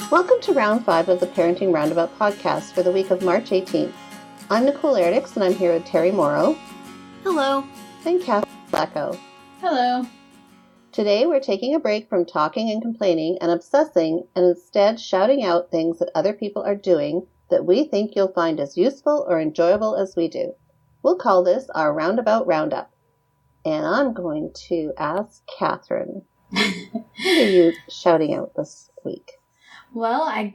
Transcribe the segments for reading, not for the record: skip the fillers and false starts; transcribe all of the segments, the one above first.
Welcome to Round 5 of the Parenting Roundabout podcast for the week of March 18th. I'm Nicole Erdix, and I'm here with Terry Morrow. Hello. And Kathy Blacko. Hello. Today we're taking a break from talking and complaining and obsessing, and instead shouting out things that other people are doing that we think you'll find as useful or enjoyable as we do. We'll call this our Roundabout Roundup. And I'm going to ask Catherine, what are you shouting out this week? Well, I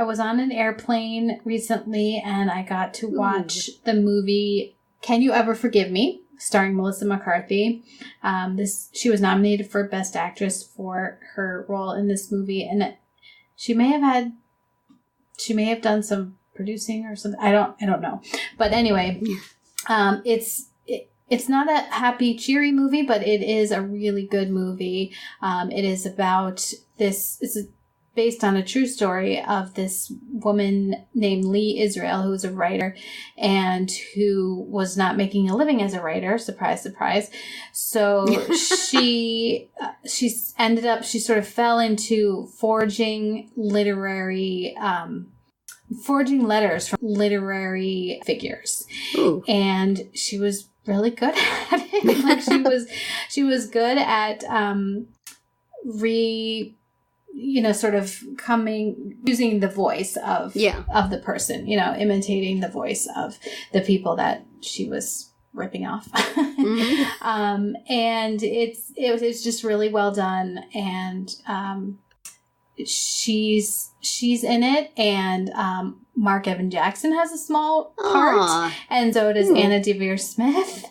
was on an airplane recently and I got to watch the movie Can You Ever Forgive Me? Starring Melissa McCarthy. She was nominated for Best Actress for her role in this movie, and she may have done some producing or something. I don't know. But anyway, it's not a happy, cheery movie, but it is a really good movie. It is about this. It's based on a true story of this woman named Lee Israel, who was a writer and who was not making a living as a writer. Surprise, surprise. So she sort of fell into forging letters from literary figures. Ooh. And she was really good at it. Like she was good at using the voice of the person, imitating the voice of the people that she was ripping off. Mm-hmm. And it was just really well done. And she's in it, and Mark Evan Jackson has a small part, and so does Anna Deavere Smith.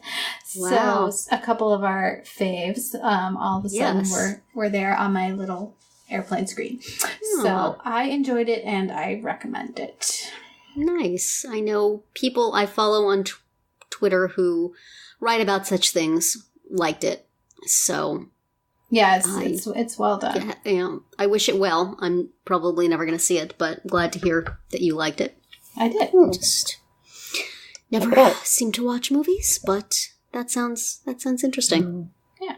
Wow. So a couple of our faves all of a sudden were there on my little airplane screen. So I enjoyed it and I recommend it. Nice. I know people I follow on Twitter who write about such things liked it. So yeah, it's well done. Yeah, I wish it well. I'm probably never going to see it, but glad to hear that you liked it. I did. Just never seem to watch movies, but that sounds interesting. Yeah.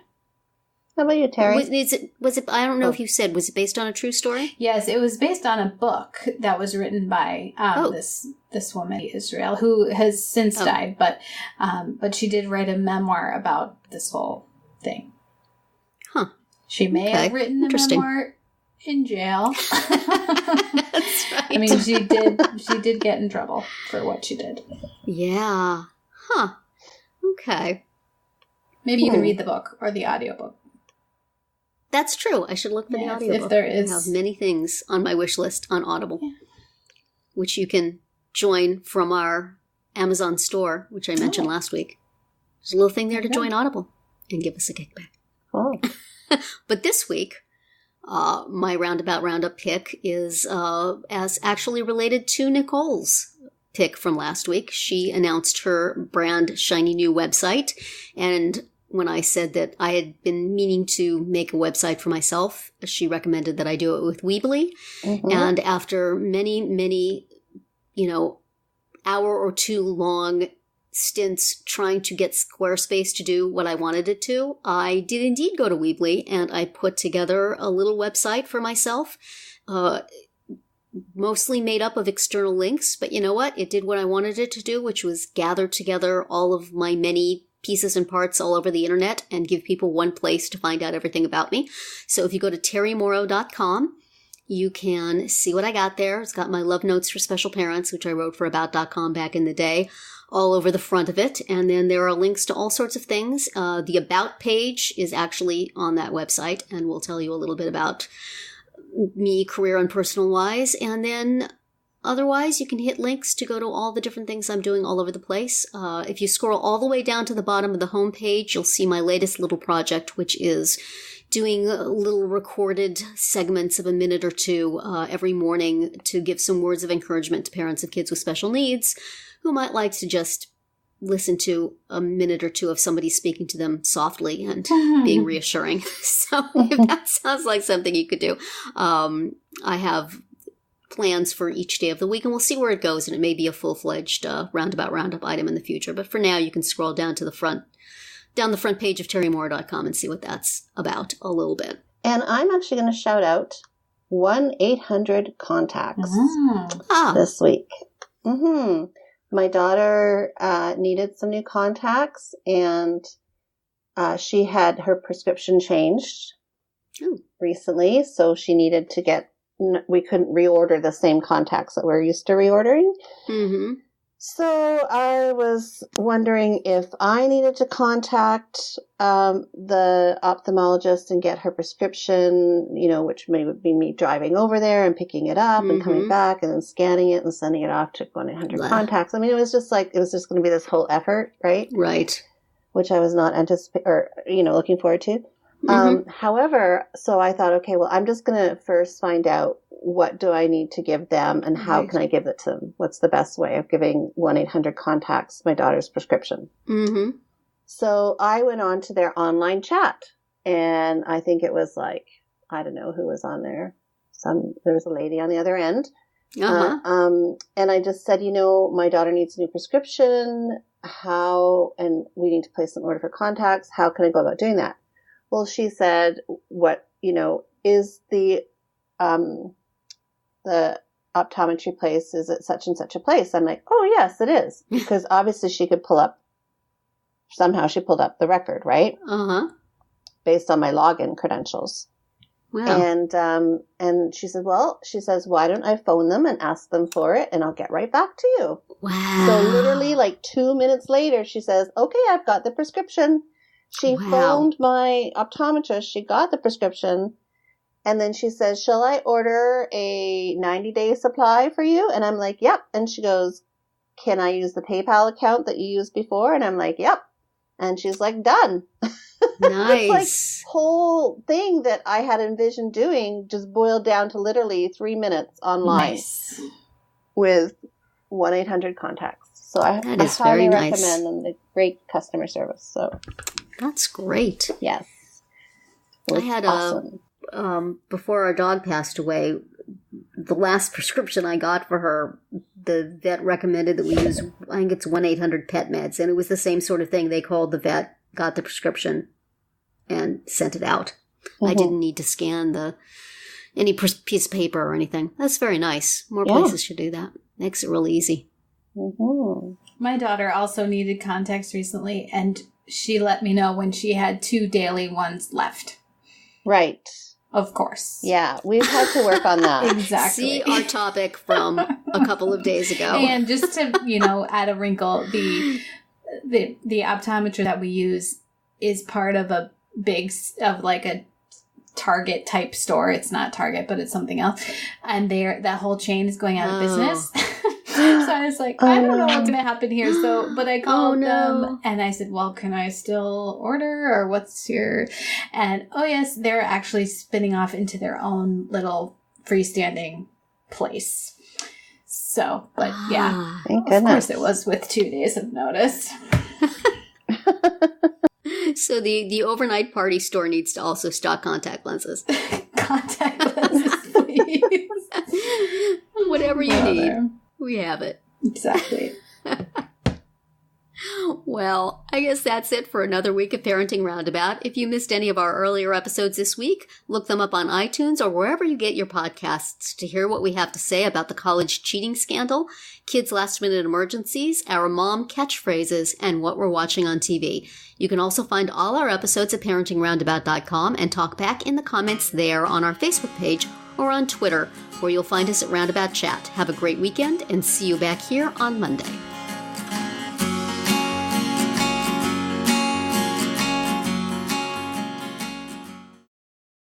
How about you, Terry? Was it? I don't know if you said. Was it based on a true story? Yes, it was based on a book that was written by this woman, Israel, who has since died, but she did write a memoir about this whole thing. Huh. She may have written the memoir in jail. That's right. I mean, she did get in trouble for what she did. Yeah. Huh. Okay. Maybe you can read the book or the audiobook. That's true. I should look for the audiobook. If there is. I have many things on my wish list on Audible, which you can join from our Amazon store, which I mentioned last week. There's a little thing there to join Audible and give us a kickback. Oh. But this week, my Roundabout Roundup pick is as actually related to Nicole's pick from last week. She announced her brand shiny new website, and when I said that I had been meaning to make a website for myself, she recommended that I do it with Weebly. Mm-hmm. And after many, many, hour or two long stints trying to get Squarespace to do what I wanted it to, I did indeed go to Weebly, and I put together a little website for myself, mostly made up of external links. But you know what? It did what I wanted it to do, which was gather together all of my many pieces and parts all over the internet and give people one place to find out everything about me. So if you go to terrymorrow.com, you can see what I got there. It's got my love notes for special parents, which I wrote for about.com back in the day, all over the front of it. And then there are links to all sorts of things. The About page is actually on that website, and we'll tell you a little bit about me, career and personal wise. And then otherwise, you can hit links to go to all the different things I'm doing all over the place. If you scroll all the way down to the bottom of the homepage, you'll see my latest little project, which is doing little recorded segments of a minute or two every morning to give some words of encouragement to parents of kids with special needs who might like to just listen to a minute or two of somebody speaking to them softly and being reassuring. So if that sounds like something you could do, I have plans for each day of the week, and we'll see where it goes, and it may be a full-fledged Roundup item in the future. But for now, you can scroll down to the front page of terrymorrow.com and see what that's about a little bit. And I'm actually going to shout out 1-800-CONTACTS this week. My daughter needed some new contacts, and she had her prescription changed recently, so she needed to get, we couldn't reorder the same contacts that we're used to reordering. So I was wondering if I needed to contact the ophthalmologist and get her prescription, which may be me driving over there and picking it up and coming back and then scanning it and sending it off to 1-800-CONTACTS. I mean, it was just going to be this whole effort, right? Right. Which I was not looking forward to. However, so I thought, okay, well, I'm just going to first find out what do I need to give them and how can I give it to them? What's the best way of giving 1-800-CONTACTS my daughter's prescription? So I went on to their online chat, and I think it was I don't know who was on there. There was a lady on the other end. And I just said, my daughter needs a new prescription. And we need to place an order for contacts. How can I go about doing that? Well, she said, what, is the optometry place, is it such and such a place? I'm like, oh, yes, it is. Because obviously she could pulled up the record, right? Based on my login credentials. Wow. And she said, why don't I phone them and ask them for it, and I'll get right back to you. Wow. So literally 2 minutes later, she says, okay, I've got the prescription. She phoned my optometrist. She got the prescription. And then she says, shall I order a 90-day supply for you? And I'm like, yep. And she goes, can I use the PayPal account that you used before? And I'm like, yep. And she's like, done. Nice. This whole thing that I had envisioned doing just boiled down to literally 3 minutes online with 1-800-CONTACTS. So I highly recommend them. They're great customer service. So that's great. Yes. I had awesome. Before our dog passed away, the last prescription I got for her, the vet recommended that we use, I think it's 1-800-PET-MEDS, and it was the same sort of thing. They called the vet, got the prescription, and sent it out. I didn't need to scan any piece of paper or anything. That's very nice. More places should do that. Makes it really easy. My daughter also needed contacts recently, and she let me know when she had 2 daily ones left. Right. Of course. Yeah, we've had to work on that. Exactly. See our topic from a couple of days ago. And just to, add a wrinkle, the optometrist that we use is part of a a Target type store. It's not Target, but it's something else. And that whole chain is going out of business. So I was like, I don't know what's going to happen here. But I called them and I said, well, can I still order, or what's your, and yes, they're actually spinning off into their own little freestanding place. So, but yeah, thank of course it was with 2 days of notice. So the overnight party store needs to also stock contact lenses. Contact lenses, please. Whatever you need, we have it. Exactly. Well, I guess that's it for another week of Parenting Roundabout. If you missed any of our earlier episodes this week, look them up on iTunes or wherever you get your podcasts to hear what we have to say about the college cheating scandal, kids' last-minute emergencies, our mom catchphrases, and what we're watching on TV. You can also find all our episodes at parentingroundabout.com and talk back in the comments there on our Facebook page or on Twitter, where you'll find us at Roundabout Chat. Have a great weekend and see you back here on Monday.